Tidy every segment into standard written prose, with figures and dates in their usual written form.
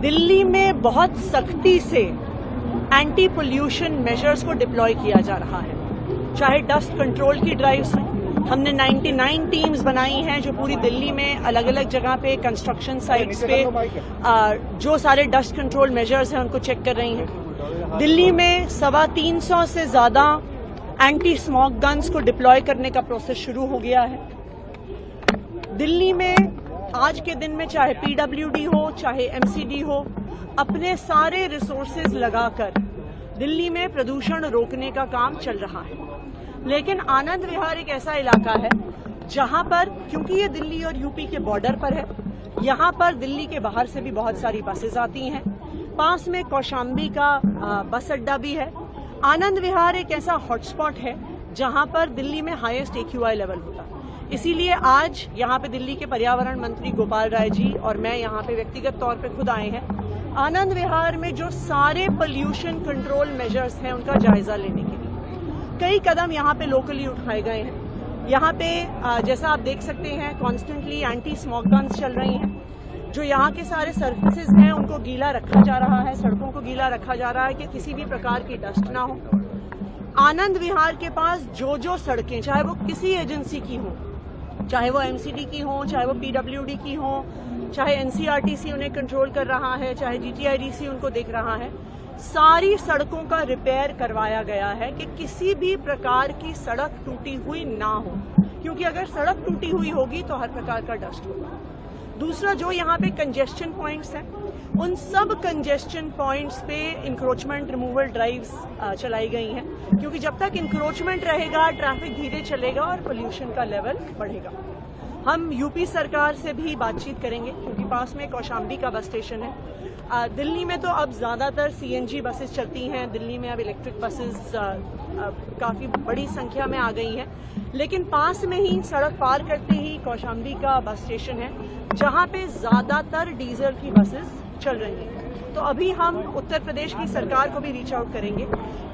दिल्ली में बहुत सख्ती से एंटी पोल्यूशन मेजर्स को डिप्लॉय किया जा रहा है, चाहे डस्ट कंट्रोल की ड्राइव्स हों। हमने 99 टीम्स बनाई हैं जो पूरी दिल्ली में अलग अलग जगह पे कंस्ट्रक्शन साइट्स पे जो सारे डस्ट कंट्रोल मेजर्स हैं उनको चेक कर रही हैं। दिल्ली में 325 से ज्यादा एंटी स्मोक गन्स को डिप्लॉय करने का प्रोसेस शुरू हो गया है। दिल्ली में आज के दिन में चाहे पीडब्ल्यूडी हो चाहे एमसीडी हो, अपने सारे रिसोर्सेज लगाकर दिल्ली में प्रदूषण रोकने का काम चल रहा है। लेकिन आनंद विहार एक ऐसा इलाका है जहां पर, क्योंकि ये दिल्ली और यूपी के बॉर्डर पर है, यहां पर दिल्ली के बाहर से भी बहुत सारी बसेज आती हैं। पास में कौशाम्बी का बस अड्डा भी है। आनंद विहार एक ऐसा हॉटस्पॉट है जहां पर दिल्ली में हाईएस्ट AQI लेवल होता है। इसीलिए आज यहाँ पे दिल्ली के पर्यावरण मंत्री गोपाल राय जी और मैं यहाँ पे व्यक्तिगत तौर पे खुद आए हैं आनंद विहार में जो सारे पोल्यूशन कंट्रोल मेजर्स हैं उनका जायजा लेने के लिए। कई कदम यहाँ पे लोकली उठाए गए हैं। यहाँ पे जैसा आप देख सकते हैं कॉन्स्टेंटली एंटी स्मोक गन्स चल रही हैं। जो यहाँ के सारे सर्फेसेज हैं उनको गीला रखा जा रहा है, सड़कों को गीला रखा जा रहा है कि किसी भी प्रकार की डस्ट ना हो। आनंद विहार के पास जो सड़कें, चाहे वो किसी एजेंसी की हो, चाहे वो एमसीडी की हो, चाहे वो पीडब्ल्यूडी की हो, चाहे एनसीआरटीसी उन्हें कंट्रोल कर रहा है, चाहे जीटीआईडीसी उनको देख रहा है, सारी सड़कों का रिपेयर करवाया गया है कि किसी भी प्रकार की सड़क टूटी हुई ना हो, क्योंकि अगर सड़क टूटी हुई होगी तो हर प्रकार का डस्ट होगा। दूसरा, जो यहाँ पे कंजेस्शन पॉइंट्स हैं, उन सब कंजेस्शन पॉइंट्स पे इंक्रोचमेंट रिमूवल ड्राइव्स चलाई गई हैं, क्योंकि जब तक इंक्रोचमेंट रहेगा ट्रैफिक धीरे चलेगा और पोल्यूशन का लेवल बढ़ेगा। हम यूपी सरकार से भी बातचीत करेंगे क्योंकि पास में कौशाम्बी का बस स्टेशन है। दिल्ली में तो अब ज्यादातर CNG बसेस चलती हैं, दिल्ली में अब इलेक्ट्रिक बसेस काफी बड़ी संख्या में आ गई हैं, लेकिन पास में ही सड़क पार करते ही कौशाम्बी का बस स्टेशन है जहां पे ज्यादातर डीजल की बसेस चल रही हैं। तो अभी हम उत्तर प्रदेश की सरकार को भी रीच आउट करेंगे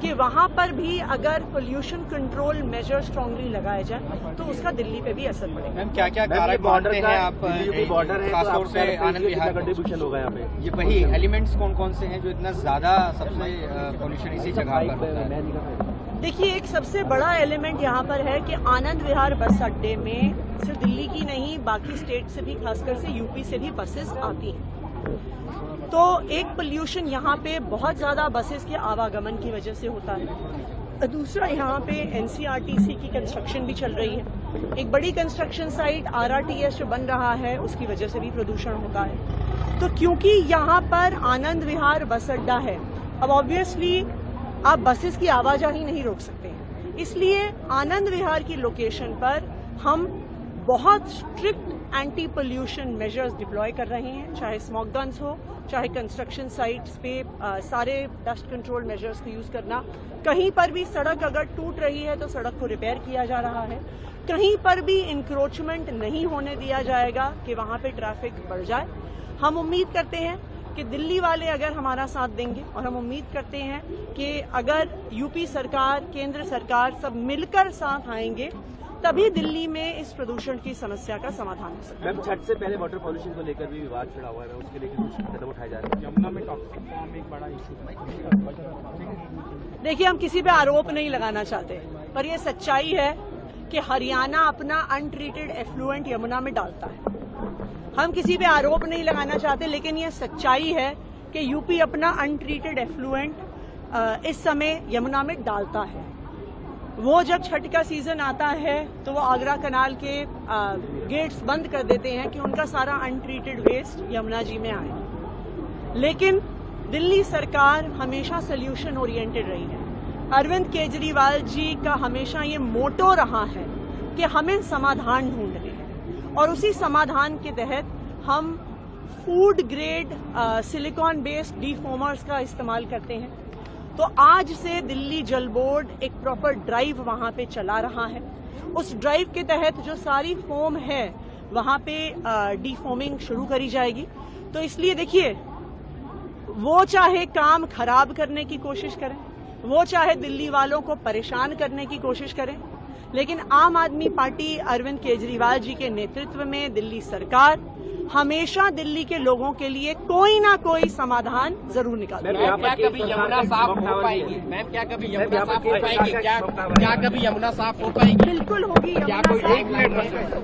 कि वहां पर भी अगर पोल्यूशन कंट्रोल मेजर स्ट्रांगली लगाए जाए तो उसका दिल्ली पे भी असर पड़ेगा। मैम, क्या कारक मानते हैं आप? बॉर्डर है, खासतौर से आनंद विहार कंट्रीब्यूशन होगा यहाँ पे। ये वही एलिमेंट्स कौन से हैं जो इतना ज्यादा सबसे पोल्यूशन इसी जगह पर होता है? देखिए, एक सबसे बड़ा एलिमेंट यहाँ पर है कि आनंद विहार बस अड्डे में सिर्फ दिल्ली की नहीं, बाकी स्टेट से भी, खासकर से यूपी से भी बसेस आती हैं। तो एक पोल्यूशन यहाँ पे बहुत ज्यादा बसेस के आवागमन की वजह से होता है। दूसरा, यहाँ पे एनसीआरटीसी की कंस्ट्रक्शन भी चल रही है। एक बड़ी कंस्ट्रक्शन साइट RRTS जो बन रहा है उसकी वजह से भी प्रदूषण होता है। तो क्योंकि यहाँ पर आनंद विहार बस अड्डा है, अब ऑब्वियसली आप बसेस की आवाजाही नहीं रोक सकते हैं, इसलिए आनंद विहार की लोकेशन पर हम बहुत strict anti pollution measures deploy कर रहे हैं, चाहे स्मोक गन्स हो, चाहे कंस्ट्रक्शन साइट्स पे सारे डस्ट कंट्रोल मेजर्स को यूज करना। कहीं पर भी सड़क अगर टूट रही है तो सड़क को रिपेयर किया जा रहा है। कहीं पर भी इंक्रोचमेंट नहीं होने दिया जाएगा कि वहां पे ट्रैफिक बढ़ जाए। हम उम्मीद करते हैं कि दिल्ली वाले अगर हमारा साथ देंगे, और हम उम्मीद करते हैं कि अगर यूपी सरकार, केंद्र सरकार सब मिलकर साथ आएंगे तभी दिल्ली में इस प्रदूषण की समस्या का समाधान हो सकता है। मैम, छठ से पहले वाटर पॉल्यूशन को लेकर भी विवाद छिड़ा हुआ है, उसके लिए कुछ कदम उठाए जा रहे हैं? यमुना में टॉक्सिक फॉर्म एक बड़ा इशू। देखिए, हम किसी पे आरोप नहीं लगाना चाहते, पर यह सच्चाई है कि हरियाणा अपना अनट्रीटेड एफ्लुएंट यमुना में डालता है। हम किसी पे आरोप नहीं लगाना चाहते, लेकिन यह सच्चाई है कि यूपी अपना अनट्रीटेड एफ्लुएंट इस समय यमुना में डालता है। वो जब छठ का सीजन आता है तो वो आगरा कनाल के गेट्स बंद कर देते हैं कि उनका सारा अनट्रीटेड वेस्ट यमुना जी में आए। लेकिन दिल्ली सरकार हमेशा सोल्यूशन ओरिएंटेड रही है। अरविंद केजरीवाल जी का हमेशा ये मोटो रहा है कि हमें समाधान ढूंढने हैं, और उसी समाधान के तहत हम फूड ग्रेड सिलिकॉन बेस्ड डीफोमर्स का इस्तेमाल करते हैं। तो आज से दिल्ली जल बोर्ड एक प्रॉपर ड्राइव वहां पे चला रहा है। उस ड्राइव के तहत जो सारी फोम है वहां पे डीफोमिंग शुरू करी जाएगी। तो इसलिए देखिए, वो चाहे काम खराब करने की कोशिश करें, वो चाहे दिल्ली वालों को परेशान करने की कोशिश करें, लेकिन आम आदमी पार्टी अरविंद केजरीवाल जी के नेतृत्व में दिल्ली सरकार हमेशा दिल्ली के लोगों के लिए कोई ना कोई समाधान जरूर निकालते हैं। क्या कभी यमुना साफ हो पाएगी मैम? क्या कभी यमुना साफ हो पाएगी? क्या कभी यमुना साफ हो पाएगी? बिल्कुल होगी यमुना साफ।